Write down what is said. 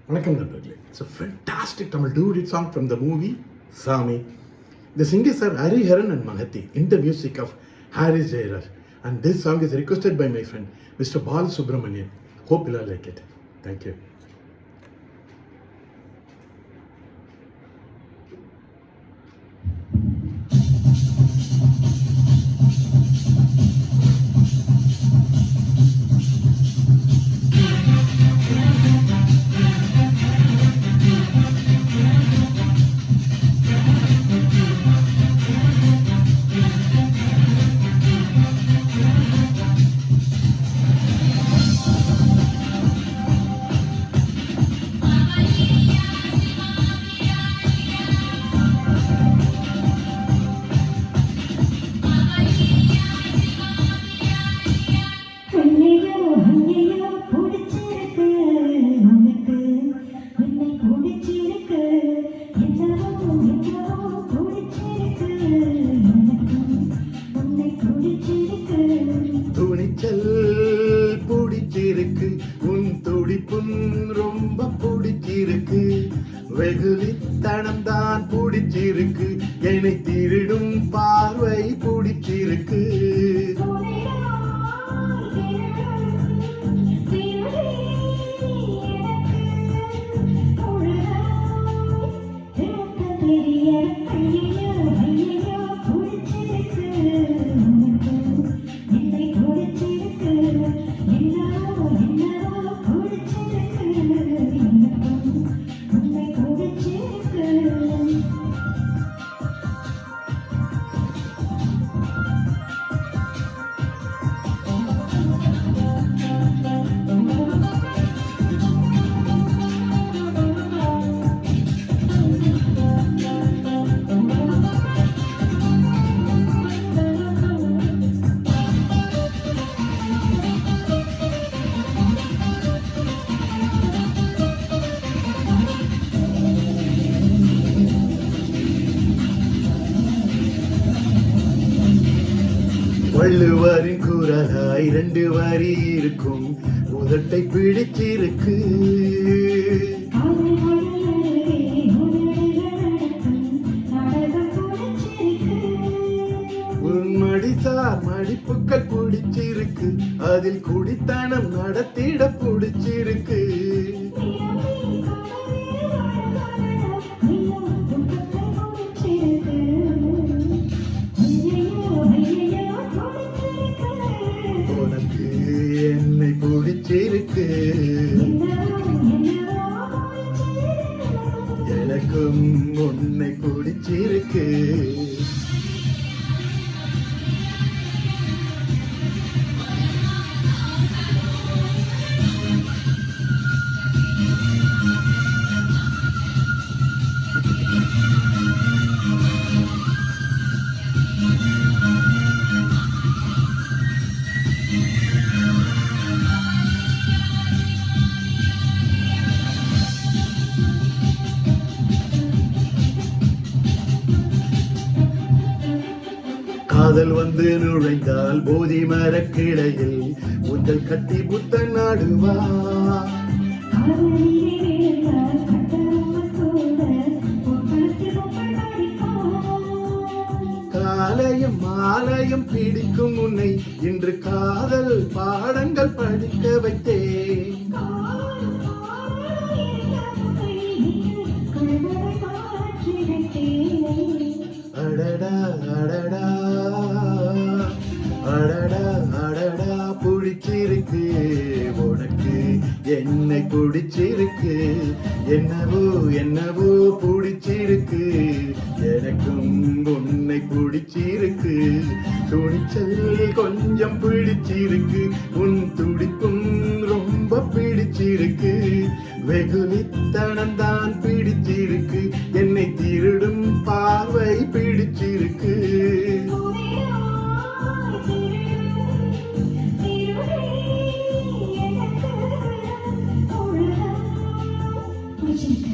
வணக்கம் நண்பர்களே. It's a fantastic Tamil duet song from the movie Sami. The singers are Hariharan and Mahati in the music of Haris Jayaraj. And this song is requested by my friend Mr. Bal Subramanian. Hope you'll like it. Thank you. துணிச்சல் பிடிச்சிருக்கு, உன் துடிப்பும் ரொம்ப பிடிச்சிருக்கு, வெகுளித்தனம் தான் பிடிச்சிருக்கு, என்னை திருடும் பார்வை பிடிச்சிருக்கு. வள்ளுவரின் குரலாய் 2 வரி இருக்கும், உதட்டை பிடிச்சிருக்கு, உன் மடிசார் மடிப்புக்கள் பிடிச்சிருக்கு, அதில் குடித்தனம் நடத்திட பிடிச்சிருக்கு. என்னை பிடிச்சிருக்கு, எனக்கும் உன்னை பிடிச்சிருக்கு. காதல் வந்து நுழைந்தால் போதி மரக்கிளையில் ஊஞ்சல் கட்டி புத்தன் நாடுவா, காலையும் மாலையும் பிடிக்கும் உன்னை இன்று காதல் பாடங்கள் படிக்க வைத்தேன். அடடா அடடா அடடா அடடா பிடிச்சிருக்கு, உனக்கு என்னை பிடிச்சிருக்கு, என்னவோ என்னவோ பிடிச்சிருக்கு, எனக்கும் உன்னை பிடிச்சிருக்கு. துணிச்சல் கொஞ்சம் பிடிச்சிருக்கு, உன் துடிப்பும் ரொம்ப பிடிச்சிருக்கு, வெகுளித்தனம் தான் பிடிச்சிருக்கு, என்னை திருடும் பார்வை பிடிச்சிருக்கு. Thank you.